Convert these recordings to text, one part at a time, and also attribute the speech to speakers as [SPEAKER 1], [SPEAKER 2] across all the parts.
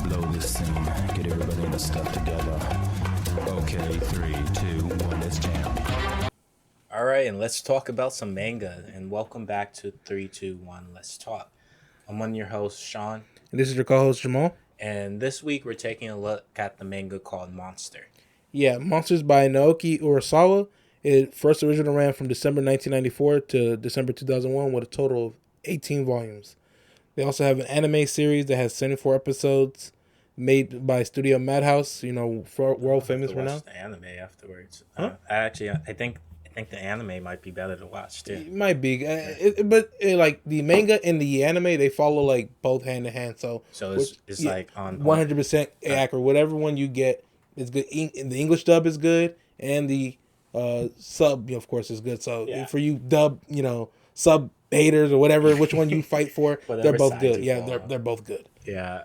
[SPEAKER 1] blow this scene. Get everybody in the stuff together. Okay, 3, 2, 1, let's jam.
[SPEAKER 2] All right, and let's talk about some manga. And welcome back to 321 Let's Talk. I'm one of your hosts, Sean.
[SPEAKER 3] And this is your co-host Jamal.
[SPEAKER 2] And this week we're taking a look at the manga called Monster.
[SPEAKER 3] Yeah, Monsters by Naoki Urasawa. It first originally ran from December 1994 to December 2001 with a total of 18 volumes. They also have an anime series that has 74 episodes made by Studio Madhouse, for world famous for now.
[SPEAKER 2] The anime afterwards.
[SPEAKER 3] Huh?
[SPEAKER 2] I think the anime might be better to watch too.
[SPEAKER 3] It might be, but the manga and the anime, they follow like both hand in hand. So
[SPEAKER 2] it's like on
[SPEAKER 3] 100% accurate. Whatever one you get is good. The English dub is good, and the sub, of course, is good. So for you dub, sub haters or whatever, which one you fight for, they're both good. Yeah, they're both good.
[SPEAKER 2] Yeah.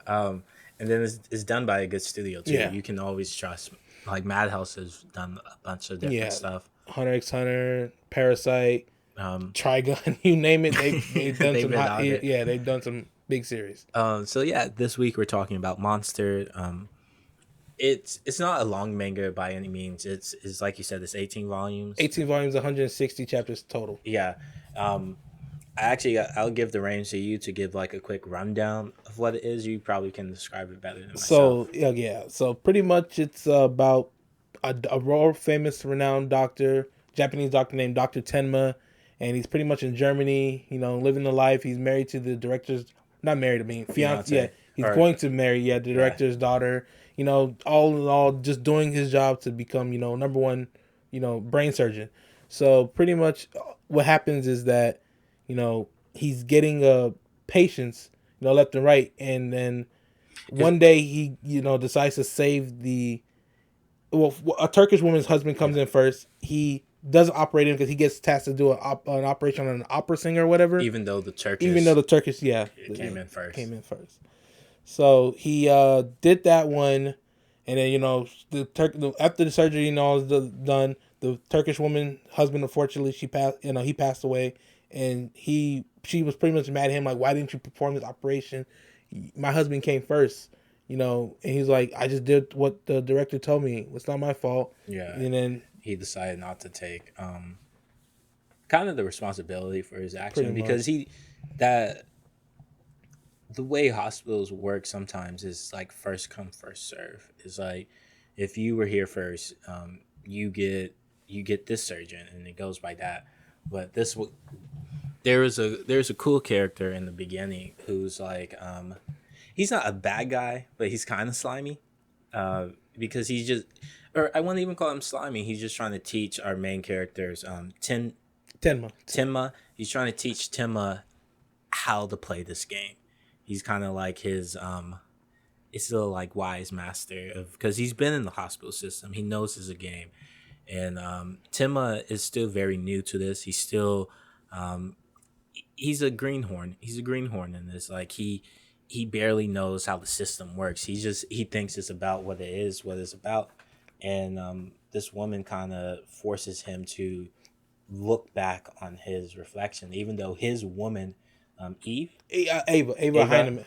[SPEAKER 2] And then it's done by a good studio too. Yeah. You can always trust. Like Madhouse has done a bunch of different stuff.
[SPEAKER 3] Hunter x Hunter, Parasite, Trigun, you name it, they've done some hot. Yeah, they've done some big series.
[SPEAKER 2] This week we're talking about Monster. It's not a long manga by any means. It's like you said, it's 18 volumes.
[SPEAKER 3] 18 volumes, 160 chapters total.
[SPEAKER 2] Yeah. I'll give the reins to you to give like a quick rundown of what it is. You probably can describe it better than myself.
[SPEAKER 3] So pretty much it's about a world famous renowned Japanese doctor named Dr.Tenma, and he's pretty much in Germany, living the life. He's married to the director's, not married, fiance. Yeah, he's going to marry, the director's daughter. All in all, just doing his job to become, number one, brain surgeon. So pretty much what happens is that, he's getting patients, left and right. And then one day he, decides to save a Turkish woman's husband comes in first. He doesn't operate him because he gets tasked to do an operation on an opera singer or whatever.
[SPEAKER 2] Even though the Turkish
[SPEAKER 3] came in first. So he did that one, and then after the surgery is done, the Turkish woman husband, unfortunately, he passed away, and she was pretty much mad at him, like, why didn't you perform this operation? My husband came first, and he's like, I just did what the director told me. It's not my fault.
[SPEAKER 2] Yeah.
[SPEAKER 3] And then
[SPEAKER 2] he decided not to take kind of the responsibility for his action, because the way hospitals work sometimes is like first come first serve. It's like if you were here first, you get this surgeon, and it goes by that. But there's a cool character in the beginning who's like he's not a bad guy, but he's kind of slimy, because I wouldn't even call him slimy. He's just trying to teach our main characters, Tenma. He's trying to teach Tenma how to play this game. He's kind of like his it's still like wise master because he's been in the hospital system. He knows it's a game, and Tenma is still very new to this. He's still he's a greenhorn. He's a greenhorn in this. Like he barely knows how the system works. He thinks it's about what it's about. And this woman kind of forces him to look back on his reflection, even though his woman,
[SPEAKER 3] Ava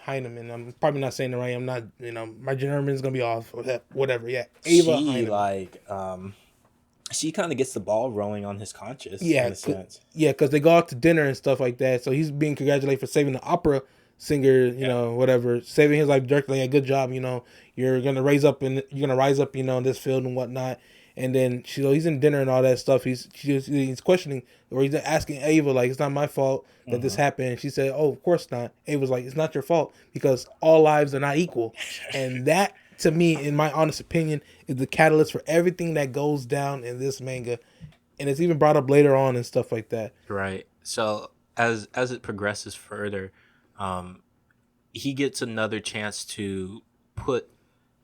[SPEAKER 3] Heinemann. I'm probably not saying it right. I'm not, my German's gonna be off or that, whatever. Yeah, Ava Heinemann.
[SPEAKER 2] She kind of gets the ball rolling on his conscience.
[SPEAKER 3] Yeah,
[SPEAKER 2] in a sense.
[SPEAKER 3] Because they go out to dinner and stuff like that. So he's being congratulated for saving the opera singer, whatever, saving his life directly. Yeah, good job. You're gonna rise up in this field and whatnot. And then he's in dinner and all that stuff. He's questioning, or he's asking Ava, like, it's not my fault that this happened. And she said, oh, of course not. Ava's like, it's not your fault because all lives are not equal. And that, to me, in my honest opinion, is the catalyst for everything that goes down in this manga. And it's even brought up later on and stuff like that.
[SPEAKER 2] Right. So as it progresses further, he gets another chance to put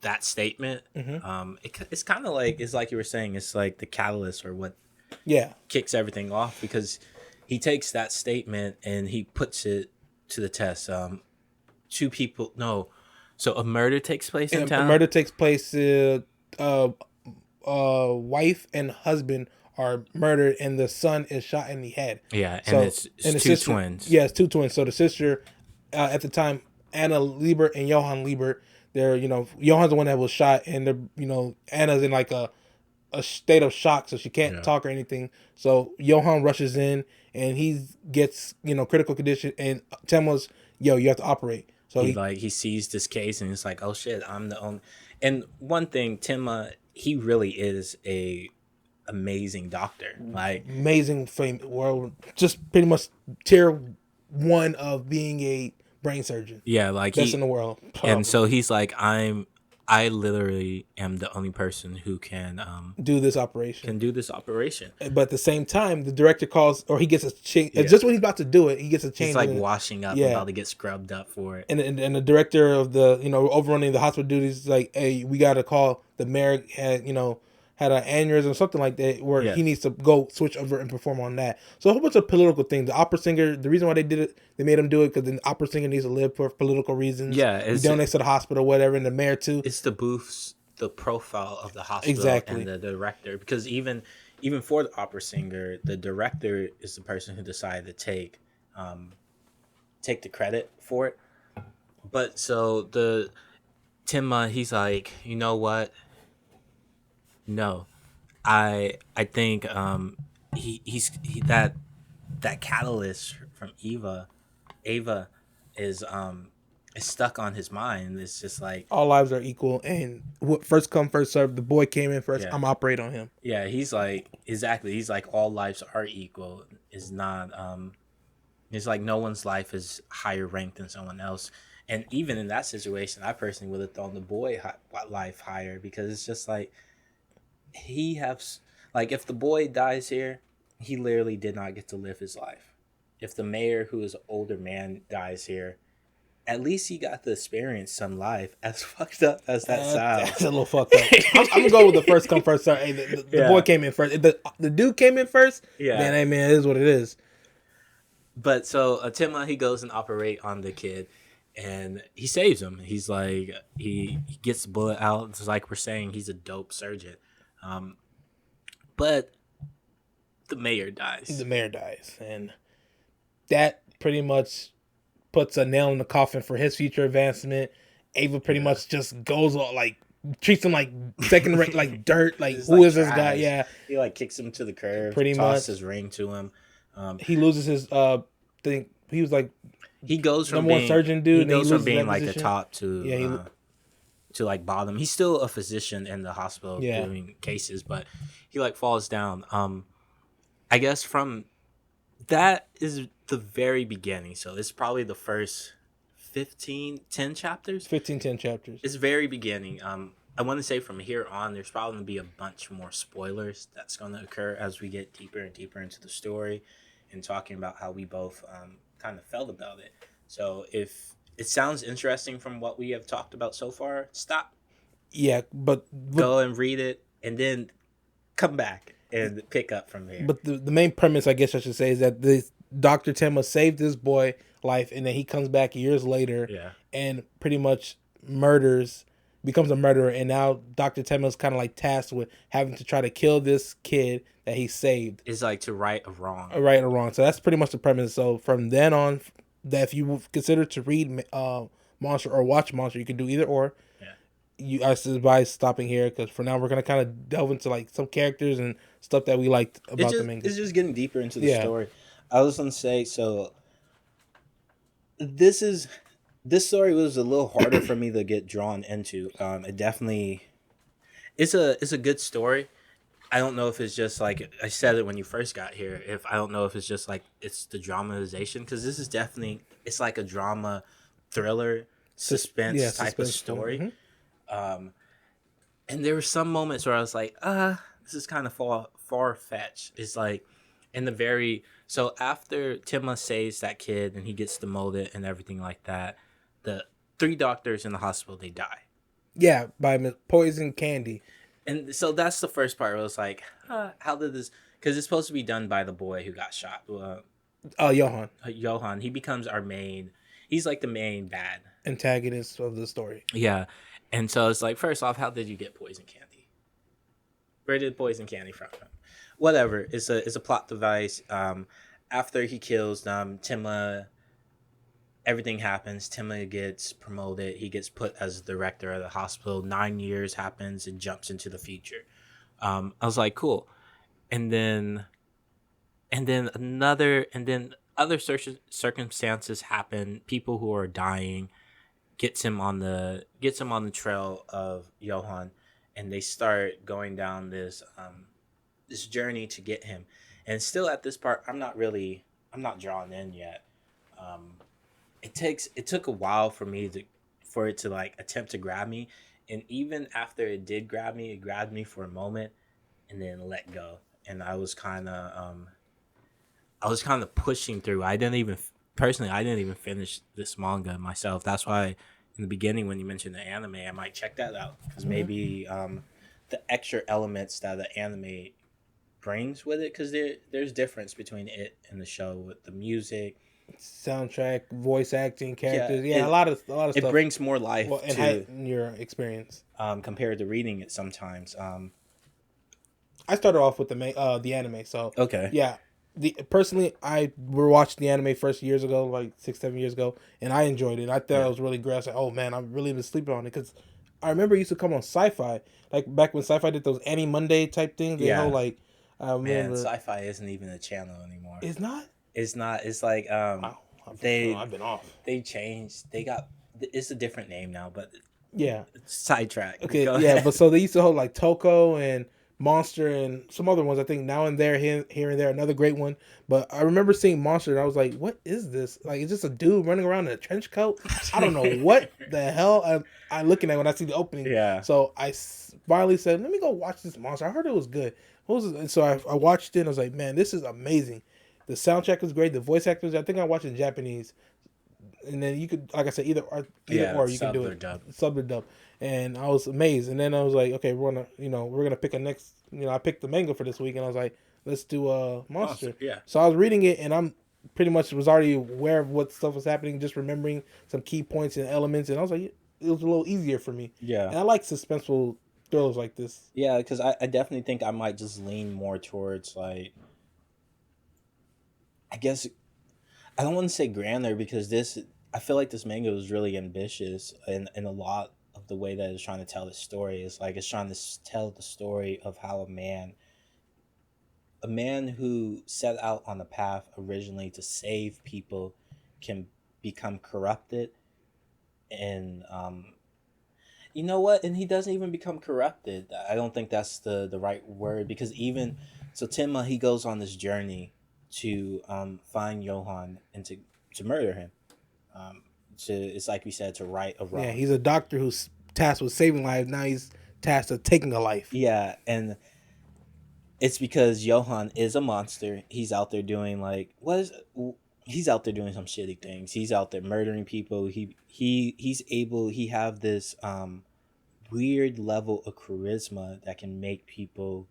[SPEAKER 2] that statement. It's kind of like, it's like you were saying, it's like the catalyst or what kicks everything off, because he takes that statement and he puts it to the test. So a murder takes place in town.
[SPEAKER 3] A murder takes place. Wife and husband are murdered, and the son is shot in the head.
[SPEAKER 2] Yeah, and it's two twins.
[SPEAKER 3] Yeah, it's two twins. So the sister, at the time, Anna Liebert and Johann Liebert, they're Johan's the one that was shot, and they're Anna's in like a state of shock, so she can't talk or anything. So Johan rushes in, and he gets critical condition, and Tenma's you have to operate. So
[SPEAKER 2] he sees this case and it's like, oh shit, I'm the only. And one thing, Tenma, he really is a amazing doctor, like
[SPEAKER 3] amazing fame world, just pretty much tier 1 of being a brain surgeon.
[SPEAKER 2] Yeah, like
[SPEAKER 3] best in the world.
[SPEAKER 2] And so he's like, I literally am the only person who can
[SPEAKER 3] do this operation.
[SPEAKER 2] But
[SPEAKER 3] at the same time, the director calls, or he gets a change. Just when he's about to do it, he gets a change.
[SPEAKER 2] He's like washing up, about to get scrubbed up for it.
[SPEAKER 3] And the director of the overrunning the hospital duties is like, hey, we got to call the mayor. Had an aneurysm or something like that, where he needs to go switch over and perform on that. So a whole bunch of political things. The opera singer, the reason why they did it, they made him do it because the opera singer needs to live for political reasons.
[SPEAKER 2] Yeah,
[SPEAKER 3] he donates to the hospital, whatever, and the mayor too.
[SPEAKER 2] It's to boost the profile of the hospital and the director, because even for the opera singer, the director is the person who decided to take the credit for it. But so the Tenma, he's like, you know what? No, I think he's that catalyst from Ava is stuck on his mind. It's just like
[SPEAKER 3] all lives are equal, and first come first serve. The boy came in first. I'm operating on him.
[SPEAKER 2] Yeah, he's like exactly. He's like all lives are equal. Is not it's like no one's life is higher ranked than someone else. And even in that situation, I personally would have thrown the boy life higher, because it's just like. He has like, if the boy dies here, he literally did not get to live his life. If the mayor, who is an older man, dies here, at least he got to experience some life. As fucked up as that sounds,
[SPEAKER 3] that's a little fucked up. I'm gonna go with the first come first serve. Hey, the boy came in first. The dude came in first. Then hey man, it is what it is.
[SPEAKER 2] But so Tenma, he goes and operate on the kid, and he saves him. He's like, he gets the bullet out. It's like we're saying, he's a dope surgeon. But the mayor dies.
[SPEAKER 3] And that pretty much puts a nail in the coffin for his future advancement. Ava pretty much just goes all like, treats him like second rate, like dirt. Like, who is this guy? Yeah,
[SPEAKER 2] he like kicks him to the curb.
[SPEAKER 3] Pretty
[SPEAKER 2] tosses his ring to him.
[SPEAKER 3] He loses his thing. He was like,
[SPEAKER 2] he goes from
[SPEAKER 3] number one surgeon dude.
[SPEAKER 2] He goes from being like the top to to like bottom. He's still a physician in the hospital doing cases, but he like falls down. I guess from that is the very beginning. So it's probably the first 10 chapters.
[SPEAKER 3] 10 chapters.
[SPEAKER 2] It's very beginning. I want to say from here on, there's probably going to be a bunch more spoilers that's going to occur as we get deeper and deeper into the story and talking about how we both kind of felt about it. So if it sounds interesting from what we have talked about so far, stop.
[SPEAKER 3] Yeah, but
[SPEAKER 2] go and read it and then come back and pick up from there.
[SPEAKER 3] But the main premise, I guess I should say, is that this Dr. Tenma saved this boy life, and then he comes back years later and pretty much becomes a murderer, and now Dr. Tenma is kind of like tasked with having to try to kill this kid that he saved.
[SPEAKER 2] It's like to right a wrong.
[SPEAKER 3] Right or wrong. So that's pretty much the premise. So from then on, that if you consider to read Monster or watch Monster, you can do either or. I advise stopping here, because for now we're gonna kind of delve into like some characters and stuff that we liked about the manga.
[SPEAKER 2] It's just getting deeper into the story. I was gonna say, so this story was a little harder for me to get drawn into. It definitely it's a good story. I don't know if it's just like I said it when you first got here. I don't know if it's just like it's the dramatization, because this is definitely, it's like a drama thriller suspense type of story. Mm-hmm. And there were some moments where I was like, this is kind of far-fetched. It's like so after Tenma saves that kid and he gets demoted and everything like that, the 3 doctors in the hospital, they die. Yeah,
[SPEAKER 3] by poison candy.
[SPEAKER 2] And so that's the first part where I was like, how did this, because it's supposed to be done by the boy who got shot.
[SPEAKER 3] Johan.
[SPEAKER 2] Johan, he becomes he's like the main bad
[SPEAKER 3] antagonist of the story.
[SPEAKER 2] Yeah. And so it's like, first off, how did you get poison candy? Where did poison candy from? Whatever. It's a plot device. After he kills Tenma, everything happens. Tenma gets promoted. He gets put as the director of the hospital. 9 years happens and jumps into the future. I was like, cool. And then other circumstances happen. People who are dying gets him on the trail of Johan, and they start going down this journey to get him. And still at this part, I'm not drawn in yet. Um, it took a while for it to like attempt to grab me, and even after it did grab me, it grabbed me for a moment and then let go. And I was kind of pushing through. I didn't even finish this manga myself. That's why in the beginning when you mentioned the anime, I might check that out because maybe the extra elements that the anime brings with it, because there's difference between it and the show with the music,
[SPEAKER 3] Soundtrack, voice acting, characters.
[SPEAKER 2] yeah,
[SPEAKER 3] A lot of stuff.
[SPEAKER 2] it brings more life
[SPEAKER 3] Well, and
[SPEAKER 2] to
[SPEAKER 3] heighten your experience.
[SPEAKER 2] compared to reading it sometimes.
[SPEAKER 3] I started off with the anime, so
[SPEAKER 2] Okay.
[SPEAKER 3] yeah. Personally, I were watching the anime first years ago, like 6-7 years ago, and I enjoyed it. I thought it was really great. I was like, oh man, I've really been sleeping on it because I remember it used to come on Sci-Fi, like back when Sci-Fi did those Annie Monday type things. They whole like, I
[SPEAKER 2] Man,
[SPEAKER 3] remember
[SPEAKER 2] Sci-Fi isn't even a channel anymore.
[SPEAKER 3] it's not.
[SPEAKER 2] It's not. It's like
[SPEAKER 3] Wow, I've been off.
[SPEAKER 2] they changed. They got it's a different name now, but
[SPEAKER 3] Yeah.
[SPEAKER 2] sidetrack.
[SPEAKER 3] Okay.
[SPEAKER 2] Go
[SPEAKER 3] Yeah,
[SPEAKER 2] ahead.
[SPEAKER 3] but so they used to hold like Toko and Monster and some other ones. I think now and there, here and there, another great one. But I remember seeing Monster and I was like, "What is this? Like, it's just a dude running around in a trench coat? I don't know what the hell I'm looking at when I see the opening."
[SPEAKER 2] Yeah.
[SPEAKER 3] So I finally said, "Let me go watch this Monster." I heard it was good. What was it? And so I watched it and I was like, "Man, this is amazing." The soundtrack was great. The voice actors, I think I watched in Japanese. And then you could, like I said, either or you can do it sub or dub, and I was amazed. And then I was like, okay, we're gonna pick a next. I picked the manga for this week, and I was like, let's do a Monster.
[SPEAKER 2] Yeah.
[SPEAKER 3] So I was reading it, and I'm pretty much was already aware of what stuff was happening, just remembering some key points and elements, and I was like, it was a little easier for me.
[SPEAKER 2] Yeah.
[SPEAKER 3] And I like suspenseful thrillers like this.
[SPEAKER 2] Yeah, because I definitely think I might just lean more towards like, I guess I don't want to say grander because I feel like this manga was really ambitious in a lot of the way that it's trying to tell the story. It's like it's trying to tell the story of how a man who set out on a path originally to save people can become corrupted, and you know what, and he doesn't even become corrupted. I don't think that's the right word, because even so Tenma, he goes on this journey to find Johan and to murder him, it's like we said, to right a wrong.
[SPEAKER 3] Yeah, he's a doctor who's tasked with saving lives. Now he's tasked with taking a life.
[SPEAKER 2] Yeah, and it's because Johan is a monster. He's out there doing he's out there doing some shitty things. He's out there murdering people. He have this weird level of charisma that can make people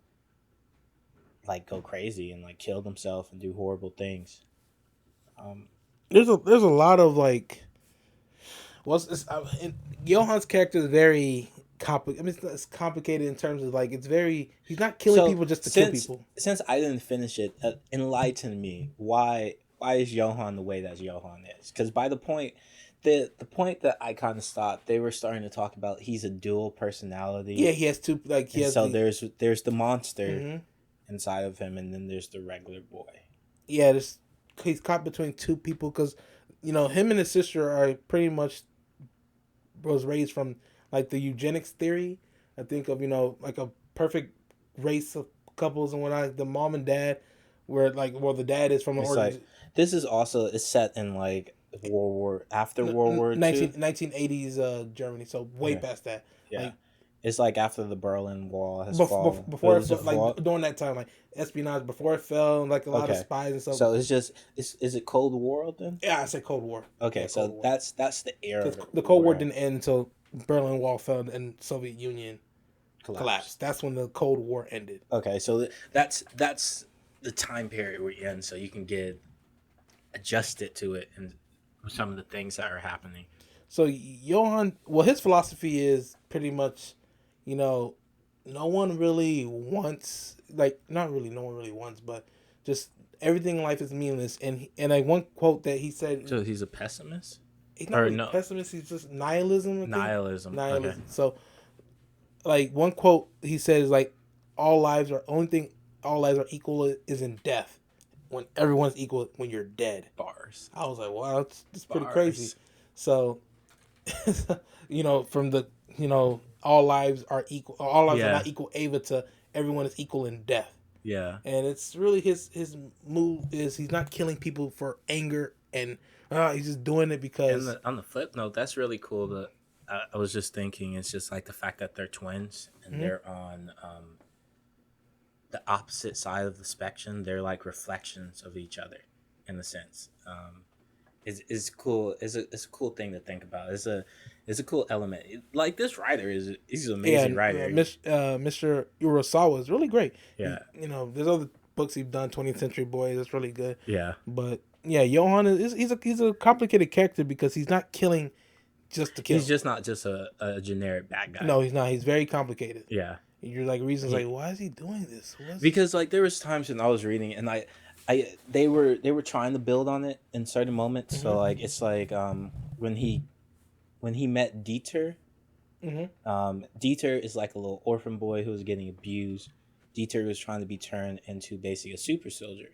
[SPEAKER 2] like go crazy and like kill themselves and do horrible things.
[SPEAKER 3] There's a lot of like, Johan's character is very complicated. I mean, it's complicated in terms of like he's not killing people just to kill people.
[SPEAKER 2] Since I didn't finish it, enlighten me. Why is Johan the way that Johan is? Because by the point that I kind of stopped, they were starting to talk about he's a dual personality.
[SPEAKER 3] Yeah, he has two. Like he has.
[SPEAKER 2] So there's the monster inside of him, and then there's the regular boy.
[SPEAKER 3] Yeah, he's caught between two people because, him and his sister are pretty much was raised from like the eugenics theory. I think of like a perfect race of couples and whatnot. The mom and dad, where the dad is from an origin.
[SPEAKER 2] Like, this is also it's set in like World War II.
[SPEAKER 3] 1980s Germany, so way past that.
[SPEAKER 2] Yeah.
[SPEAKER 3] Like,
[SPEAKER 2] it's like after the Berlin Wall has fallen.
[SPEAKER 3] Before it fell, like during that time, like espionage before it fell, like a lot of spies and stuff.
[SPEAKER 2] So it's just is it Cold War then?
[SPEAKER 3] Yeah, I say Cold War.
[SPEAKER 2] Okay,
[SPEAKER 3] yeah,
[SPEAKER 2] so that's the era.
[SPEAKER 3] The Cold War didn't end until Berlin Wall fell and Soviet Union collapsed. That's when the Cold War ended.
[SPEAKER 2] Okay, so that's the time period we're in, so you can get adjusted to it and some of the things that are happening.
[SPEAKER 3] So Johan, his philosophy is pretty much, no one really wants, like, not really, no one really wants, but just everything in life is meaningless. And like one quote that he said.
[SPEAKER 2] So he's a pessimist?
[SPEAKER 3] he's not
[SPEAKER 2] Or
[SPEAKER 3] really
[SPEAKER 2] no,
[SPEAKER 3] pessimist. He's just nihilism. I think.
[SPEAKER 2] nihilism. Okay.
[SPEAKER 3] Nihilism. So, like one quote he says, like all lives are equal is in death. When everyone's equal when you're dead.
[SPEAKER 2] Bars.
[SPEAKER 3] I was like, wow, that's pretty crazy.
[SPEAKER 2] Bars.
[SPEAKER 3] So, from the all lives are equal. All lives are
[SPEAKER 2] Yeah.
[SPEAKER 3] not equal. Ava to everyone is equal in death.
[SPEAKER 2] Yeah.
[SPEAKER 3] And it's really his move is he's not killing people for anger and he's just doing it because
[SPEAKER 2] And on the flip note, that's really cool. I was just thinking, it's just like the fact that they're twins and they're on the opposite side of the spectrum. They're like reflections of each other, in a sense. Is cool. It's a cool thing to think about. It's a cool element. Like this writer he's an amazing writer.
[SPEAKER 3] Mr. Urasawa is really great.
[SPEAKER 2] Yeah.
[SPEAKER 3] There's other books he's done, 20th Century Boys. That's really good.
[SPEAKER 2] Yeah.
[SPEAKER 3] But yeah, Johan he's a complicated character because he's not killing just to kill.
[SPEAKER 2] He's just not just a generic bad guy.
[SPEAKER 3] No, he's not. He's very complicated.
[SPEAKER 2] Yeah.
[SPEAKER 3] You're like reasons like why is he doing this?
[SPEAKER 2] Because like there was times when I was reading and they were trying to build on it in certain moments. Mm-hmm. So like it's like when he met Dieter. Mm-hmm. Dieter is like a little orphan boy who was getting abused. Dieter was trying to be turned into basically a super soldier,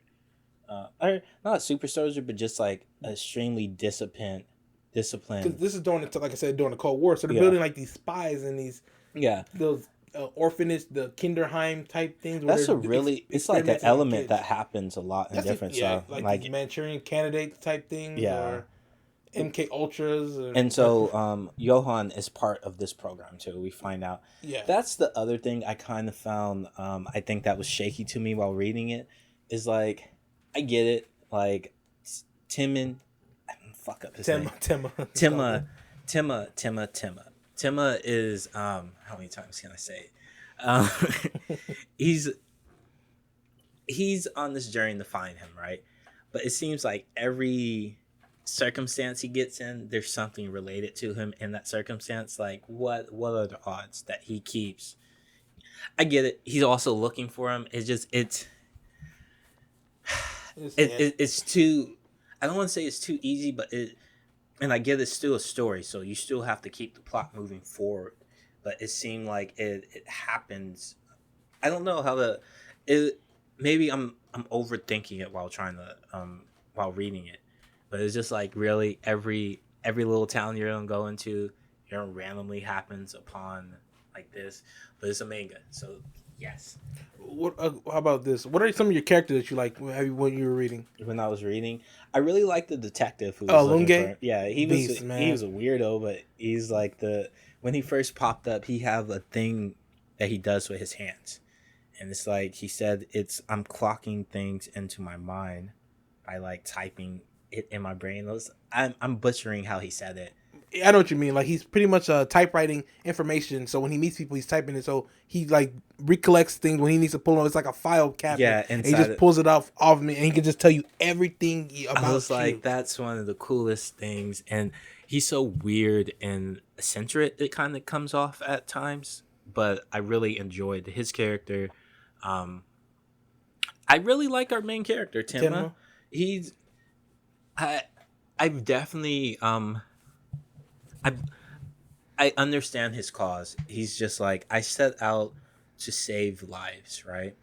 [SPEAKER 2] or not a super soldier, but just like extremely disciplined. Because
[SPEAKER 3] this is during like I said, during the Cold War, so they're building like these spies and these those orphanage, the Kinderheim type things.
[SPEAKER 2] That's it's like an element that happens a lot in different stuff,
[SPEAKER 3] like Manchurian Candidate type things, or MK Ultras,
[SPEAKER 2] and so Johan is part of this program too. We find out. Yeah, that's the other thing I kind of found. I think that was shaky to me while reading it. Is like, I get it. Like, Timon, fuck up his name. Tenma is how many times can I say it? He's on this journey to find him, right? But it seems like every circumstance he gets in, there's something related to him in that circumstance. Like what are the odds that he keeps? I get it. He's also looking for him. It's too, I don't want to say it's too easy, but and I get it's still a story, so you still have to keep the plot moving forward. But it seemed like it happens. I don't know how maybe I'm overthinking it while trying to while reading it. But it's just like really every little town you're gonna go into, randomly happens upon like this. But it's a manga, so yes.
[SPEAKER 3] What? How about this? What are some of your characters that you like when you were reading?
[SPEAKER 2] When I was reading, I really liked the detective who was looking for him. Yeah, he was a weirdo, but he's like when he first popped up, he have a thing that he does with his hands, and it's like he said, I'm clocking things into my mind by like typing it in my brain. I'm butchering how he said it.
[SPEAKER 3] I know what you mean. Like he's pretty much typewriting information. So when he meets people, he's typing it. So he like recollects things when he needs to pull it. It's like a file cabinet. Yeah, and he just pulls it off of me, and he can just tell you everything about. I was like,
[SPEAKER 2] that's one of the coolest things, and he's so weird and eccentric. It kind of comes off at times, but I really enjoyed his character. I really like our main character, Tenma. I've definitely I understand his cause. He's just like, I set out to save lives, right?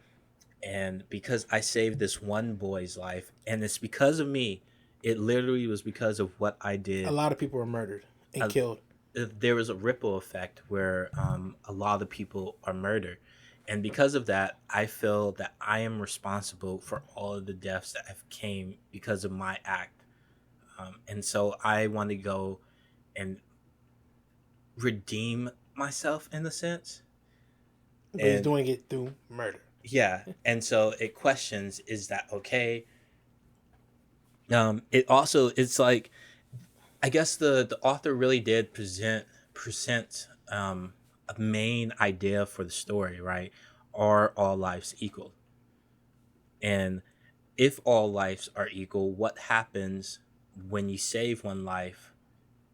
[SPEAKER 2] And because I saved this one boy's life, and it's because of me, it literally was because of what I did.
[SPEAKER 3] A lot of people were murdered and killed.
[SPEAKER 2] There was a ripple effect where a lot of people are murdered. And because of that, I feel that I am responsible for all of the deaths that have came because of my act. And so I want to go and redeem myself in a sense.
[SPEAKER 3] But he's doing it through murder.
[SPEAKER 2] Yeah. And so it questions, is that okay? It's like, I guess the author really did present a main idea for the story, right? Are all lives equal? And if all lives are equal, what happens when you save one life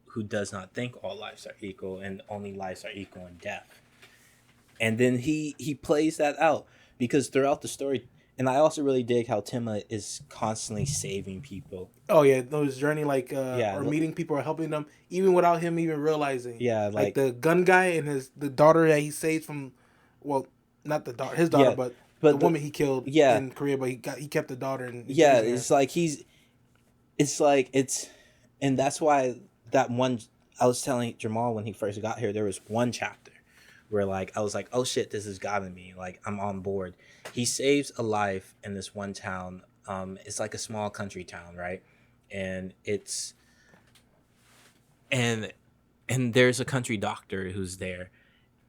[SPEAKER 2] who does not think all lives are equal and only lives are equal in death? And then he plays that out, because throughout the story, And I also really dig how Tenma is constantly saving people.
[SPEAKER 3] Oh yeah, his journey, like
[SPEAKER 2] Yeah,
[SPEAKER 3] or meeting people or helping them, even without him even realizing.
[SPEAKER 2] yeah,
[SPEAKER 3] Like
[SPEAKER 2] like
[SPEAKER 3] the gun guy and the daughter that he saved from, well, not the daughter, his daughter,
[SPEAKER 2] yeah,
[SPEAKER 3] but the
[SPEAKER 2] but
[SPEAKER 3] woman he killed
[SPEAKER 2] yeah,
[SPEAKER 3] in Korea. But he kept the daughter and he's
[SPEAKER 2] yeah.
[SPEAKER 3] raising her.
[SPEAKER 2] It's like it's like and that's why that one I was telling Jamal when he first got here, there was one chapter where like I was like, oh shit, this has gotten me. Like I'm on board. He saves a life in this one town. It's like a small country town, right? And it's and and there's a country doctor who's there,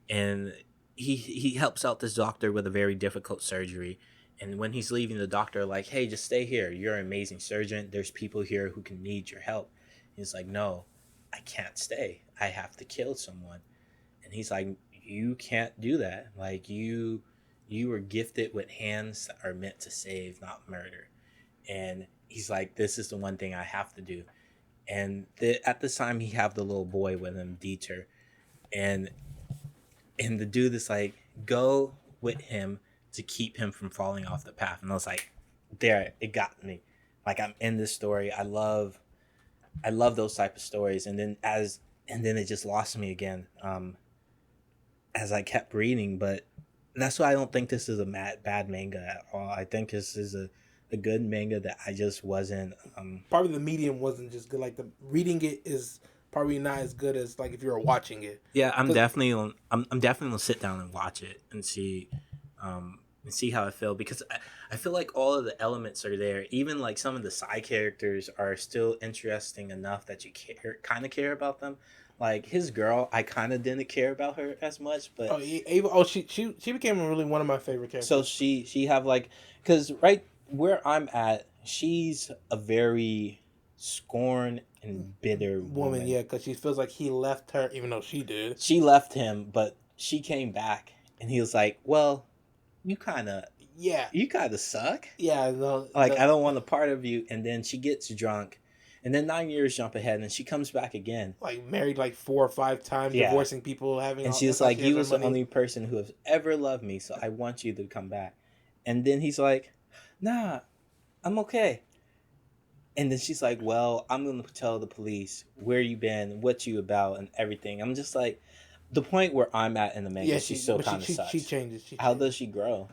[SPEAKER 2] and he helps out this doctor with a very difficult surgery. And when he's leaving, the doctor like, hey, just stay here, you're an amazing surgeon, there's people here who can need your help. He's like, no, I can't stay, I have to kill someone. And he's like, you can't do that. Like you were gifted with hands that are meant to save, not murder. And he's like, this is the one thing I have to do. And at the time he have the little boy with him, Dieter, and the dude is like, go with him to keep him from falling off the path. And I was like, there, it got me. Like I'm in this story. I love those type of stories. And then it just lost me again as I kept reading. But that's why I don't think this is a bad manga at all. I think this is a good manga that I just wasn't.
[SPEAKER 3] Probably the medium wasn't just good. Like the reading it is probably not as good as like if you were watching it.
[SPEAKER 2] Yeah, I'm definitely I'm definitely gonna sit down and watch it and see how I feel, because I feel like all of the elements are there. Even like some of the side characters are still interesting enough that you care about them. Like his girl, I kind of didn't care about her as much, but
[SPEAKER 3] Oh, Ava. Oh, she became really one of my favorite characters.
[SPEAKER 2] so she have like, because right where I'm at, she's a very scorned and bitter woman.
[SPEAKER 3] Yeah, because she feels like he left her, even though she did.
[SPEAKER 2] She left him, but she came back, and he was like, well,
[SPEAKER 3] Yeah,
[SPEAKER 2] you kind of suck.
[SPEAKER 3] yeah. No,
[SPEAKER 2] Like, I don't want a part of you. And then she gets drunk, and then 9 years jump ahead, and she comes back again.
[SPEAKER 3] like married like 4 or 5 times,
[SPEAKER 2] Yeah.
[SPEAKER 3] divorcing people, having.
[SPEAKER 2] And she's like, you was the only person who has ever loved me, so I want you to come back. And then he's like, nah, I'm okay. And then she's like, well, I'm going to tell the police where you been, what you about, and everything. I'm just like, the point where I'm at in the manga,
[SPEAKER 3] Yeah,
[SPEAKER 2] she still kind of sucks.
[SPEAKER 3] She changes.
[SPEAKER 2] How does she grow?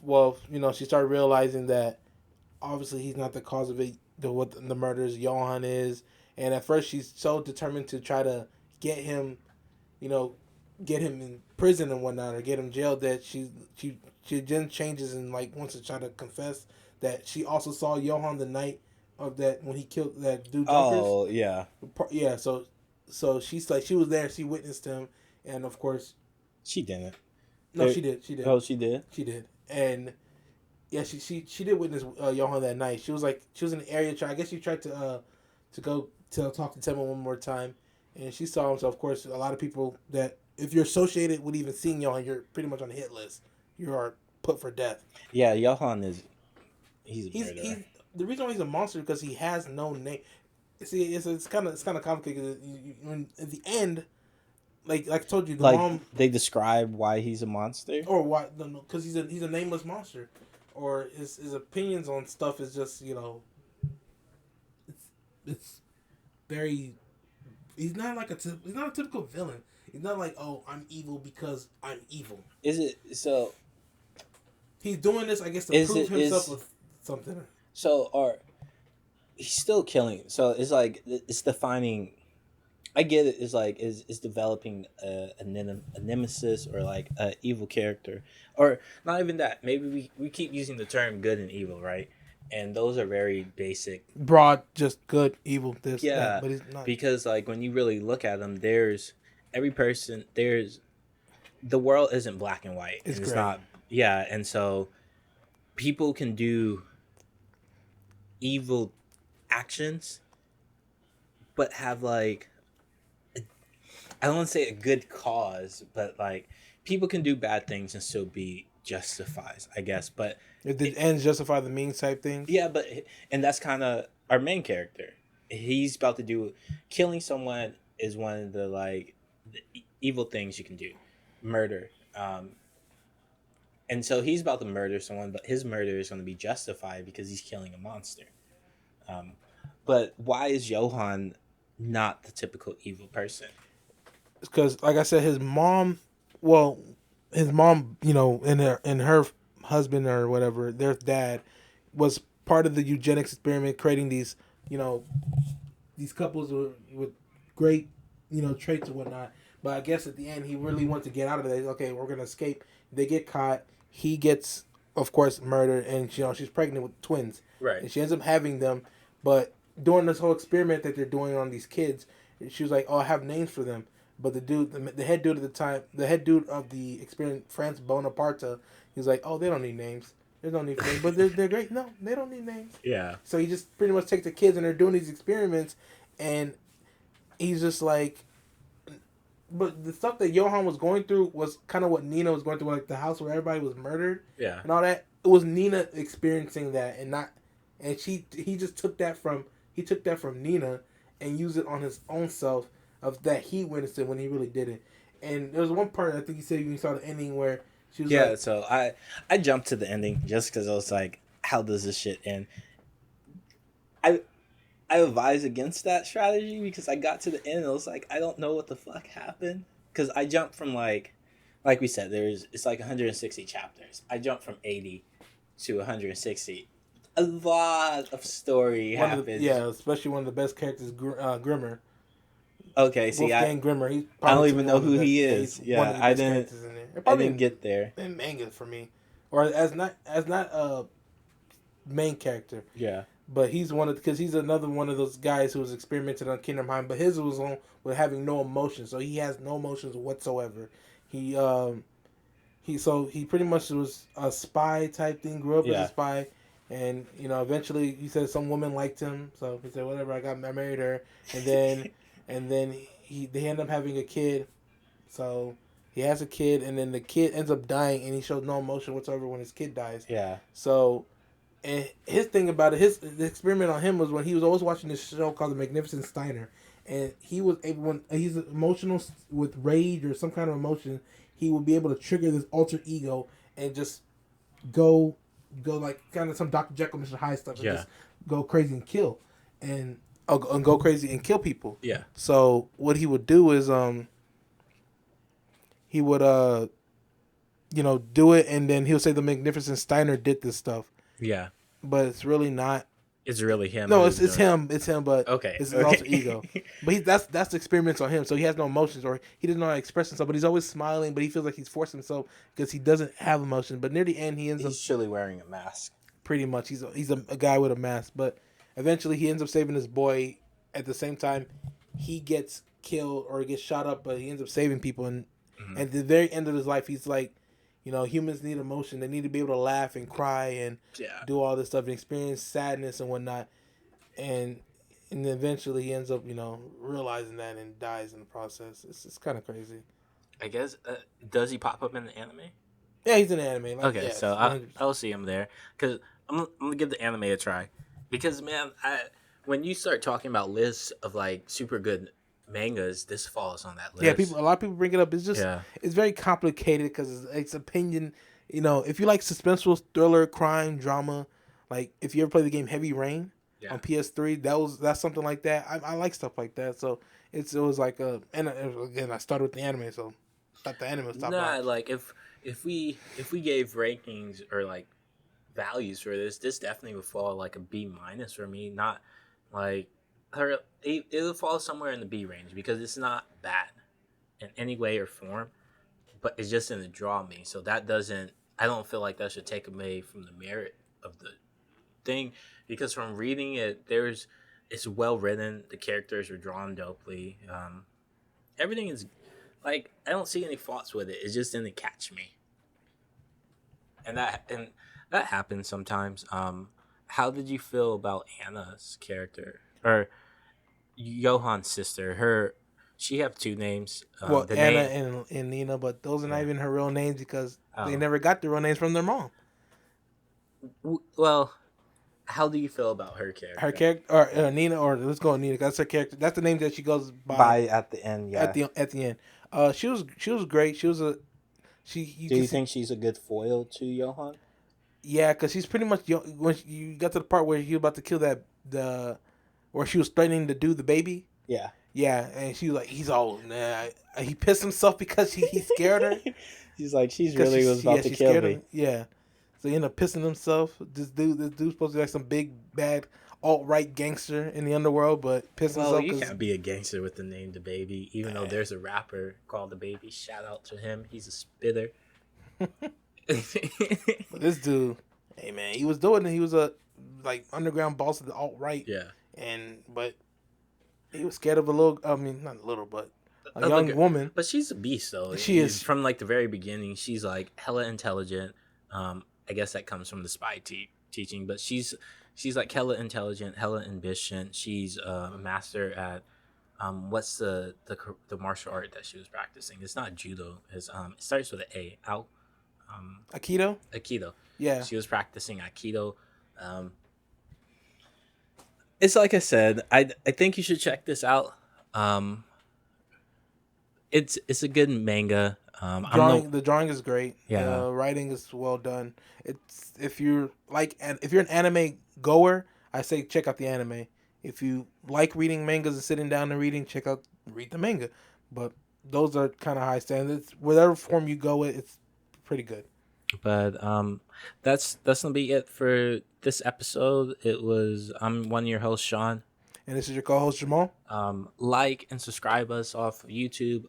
[SPEAKER 3] Well, she started realizing that obviously he's not the cause of it. What the murders Johan is, and at first she's so determined to try to get him, get him in prison and whatnot, or get him jailed, that she then changes and like wants to try to confess that she also saw Johan the night of that when he killed that dude.
[SPEAKER 2] Oh yeah,
[SPEAKER 3] yeah. So she's like, she was there, she witnessed him, and of course
[SPEAKER 2] she didn't.
[SPEAKER 3] no, she did. She did.
[SPEAKER 2] Oh, she did.
[SPEAKER 3] She did, and yeah, she did witness Johan that night. She was in the area. I guess she tried to go to talk to Tenma one more time, and she saw him. So of course, a lot of people that if you're associated with even seeing Johan, you're pretty much on the hit list. You are put for death.
[SPEAKER 2] Yeah, Johan is. He's
[SPEAKER 3] the reason why he's a monster because he has no name. See, it's kind of complicated. When at the end, like I told you, the mom,
[SPEAKER 2] they describe why he's a monster,
[SPEAKER 3] or why because he's a nameless monster, or his opinions on stuff is just it's very. He's not he's not a typical villain. He's not like, oh, I'm evil because I'm evil.
[SPEAKER 2] Is it so?
[SPEAKER 3] He's doing this, I guess, to prove himself with something.
[SPEAKER 2] So, or he's still killing. So it's like it's defining. I get it. It's like is developing a nemesis or like a evil character, or not even that. Maybe we keep using the term good and evil, right? And those are very basic,
[SPEAKER 3] broad, just good, evil. This,
[SPEAKER 2] yeah,
[SPEAKER 3] that, but he's not,
[SPEAKER 2] because like when you really look at them, there's every person. There's the world isn't black and white. It's not. Yeah, and so people can do evil actions, but have like I don't want to say a good cause, but like people can do bad things and still be justifies, I guess. But
[SPEAKER 3] if the ends justify the means type thing.
[SPEAKER 2] Yeah, and that's kind of our main character. He's about to do killing someone is one of the like the evil things you can do, murder. And so he's about to murder someone, but his murder is going to be justified because he's killing a monster. Um, but why is Johan not the typical evil person?
[SPEAKER 3] Because, like I said, his mom, well, his mom, and her husband or whatever, their dad, was part of the eugenics experiment, creating these, you know, these couples with great, traits and whatnot. But I guess at the end, he really wants to get out of it. Okay, we're gonna escape. They get caught. He gets, of course, murdered, and she's pregnant with twins,
[SPEAKER 2] Right.
[SPEAKER 3] and she ends up having them. But during this whole experiment that they're doing on these kids, she was like, "Oh, I have names for them." But the dude, the head dude at the time, the head dude of the experiment, France Bonaparte, he was like, "Oh, they don't need names. There's no need for names, but they're great. No, they don't need names."
[SPEAKER 2] Yeah.
[SPEAKER 3] So he just pretty much takes the kids and they're doing these experiments, and he's just like, but the stuff that Johan was going through was kind of what Nina was going through, like the house where everybody was murdered,
[SPEAKER 2] Yeah.
[SPEAKER 3] and all that. It was Nina experiencing that, and not, and he just took that from Nina, and used it on his own self of that he witnessed it when he really didn't. And there was one part I think he said when you saw the ending where she was like,
[SPEAKER 2] So I jumped to the ending just because I was like, how does this shit end? I advise against that strategy because I got to the end and I was like, I don't know what the fuck happened. Because I jumped from like we said, it's like 160 chapters. I jumped from 80 to 160. A lot of story happens.
[SPEAKER 3] Especially one of the best characters, Grimmer.
[SPEAKER 2] Okay, see,
[SPEAKER 3] Wolfgang Grimmer. He's
[SPEAKER 2] I don't
[SPEAKER 3] probably
[SPEAKER 2] even know who he is.
[SPEAKER 3] he's one of the best characters in there.
[SPEAKER 2] I didn't get there.
[SPEAKER 3] In manga for me, or as not a main character.
[SPEAKER 2] Yeah.
[SPEAKER 3] But he's because he's another one of those guys who was experimented on Kingdom Hearts, but his was on with having no emotions, so he has no emotions whatsoever. He pretty much was a spy type thing, grew up as a spy, and eventually he said some woman liked him, so he said whatever, I married her, and then they end up having a kid, so he has a kid, and then the kid ends up dying, and he shows no emotion whatsoever when his kid dies.
[SPEAKER 2] Yeah.
[SPEAKER 3] So. And his thing about it, the experiment on him was when he was always watching this show called The Magnificent Steiner, and he was able, when he's emotional with rage or some kind of emotion, he would be able to trigger this alter ego and just go like kind of some Dr. Jekyll, Mr. Hyde stuff, and just go crazy and kill, and go crazy and kill people.
[SPEAKER 2] Yeah.
[SPEAKER 3] So what he would do is he would do it, and then he'll say The Magnificent Steiner did this stuff.
[SPEAKER 2] Yeah.
[SPEAKER 3] But it's really not.
[SPEAKER 2] It's really him.
[SPEAKER 3] No, it's him. It's him, but
[SPEAKER 2] okay.
[SPEAKER 3] It's his alter ego. But that's the experiments on him. So he has no emotions, or he doesn't know how to express himself. But he's always smiling. But he feels like he's forced himself because he doesn't have emotion. But near the end, he's
[SPEAKER 2] surely wearing a mask.
[SPEAKER 3] Pretty much, he's a guy with a mask. But eventually, he ends up saving his boy. At the same time, he gets killed or gets shot up, but he ends up saving people. And at the very end of his life, he's like, humans need emotion. They need to be able to laugh and cry and do all this stuff and experience sadness and whatnot. And eventually he ends up, realizing that and dies in the process. It's kind of crazy.
[SPEAKER 2] I guess, does he pop up in the anime?
[SPEAKER 3] Yeah, he's in the anime.
[SPEAKER 2] Okay, so I'll see him there. Because I'm going to give the anime a try. Because, man, when you start talking about lists of, like, super good mangas, this falls on that list.
[SPEAKER 3] Yeah, a lot of people bring it up. It's just it's very complicated because it's opinion. If you like suspenseful thriller, crime, drama, like if you ever play the game Heavy Rain on PS3, that's something like that. I like stuff like that. So it was like and again I started with the anime, so not the anime stuff.
[SPEAKER 2] Nah, like if we gave rankings or like values for this definitely would fall like a B- for me. Not like. It'll fall somewhere in the B range because it's not bad in any way or form, but it's just in the draw me. So that doesn't. I don't feel like that should take away from the merit of the thing because from reading it, it's well written. The characters are drawn dopely. Everything is like I don't see any faults with it. It's just didn't catch me, and that happens sometimes. How did you feel about Anna's character? Or Johan's sister, she have two names.
[SPEAKER 3] Anna and Nina, but those are not even her real names because they never got the real names from their mom.
[SPEAKER 2] Well, how do you feel about her character?
[SPEAKER 3] Her character, or Nina, or let's go with Nina. That's her character. That's the name that she goes by
[SPEAKER 2] at the end. Yeah,
[SPEAKER 3] at the end. She was great. Do
[SPEAKER 2] you think she's a good foil to Johan?
[SPEAKER 3] Yeah, because she's pretty much when you got to the part where he was about to kill where she was threatening to do the baby.
[SPEAKER 2] Yeah.
[SPEAKER 3] Yeah, and she was like, he's all nah. He pissed himself because he scared her.
[SPEAKER 2] He's like, she's really was about to kill me.
[SPEAKER 3] Him. Yeah, so he ended up pissing himself. This dude's supposed to be like some big bad alt-right gangster in the underworld, but pissed himself.
[SPEAKER 2] You can't be a gangster with the name The Baby, even though there's a rapper called The Baby. Shout out to him. He's a spitter.
[SPEAKER 3] But this dude, hey man, he was doing it. He was a underground boss of the alt-right.
[SPEAKER 2] Yeah.
[SPEAKER 3] But he was scared of not a little, but a young woman.
[SPEAKER 2] But she's a beast, though.
[SPEAKER 3] She is.
[SPEAKER 2] From like the very beginning. She's like hella intelligent. I guess that comes from the spy teaching, but she's like hella intelligent, hella ambitious. She's a master at what's the martial art that she was practicing? It's not judo. It starts with an A.
[SPEAKER 3] Aikido.
[SPEAKER 2] Aikido.
[SPEAKER 3] Yeah.
[SPEAKER 2] She was practicing Aikido. It's like I said, I think you should check this out. It's a good manga.
[SPEAKER 3] The drawing is great.
[SPEAKER 2] Yeah.
[SPEAKER 3] The writing is well done. It's if you're an anime goer, I say check out the anime. If you like reading mangas and sitting down and read the manga. But those are kind of high standards. Whatever form you go with, it's pretty good.
[SPEAKER 2] But that's gonna be it for this episode. I'm one of your hosts, Sean.
[SPEAKER 3] And this is your co-host, Jamal.
[SPEAKER 2] Like and subscribe us off YouTube.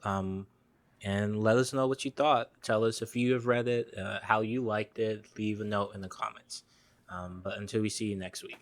[SPEAKER 2] And let us know what you thought. Tell us if you have read it, how you liked it. Leave a note in the comments. But until we see you next week.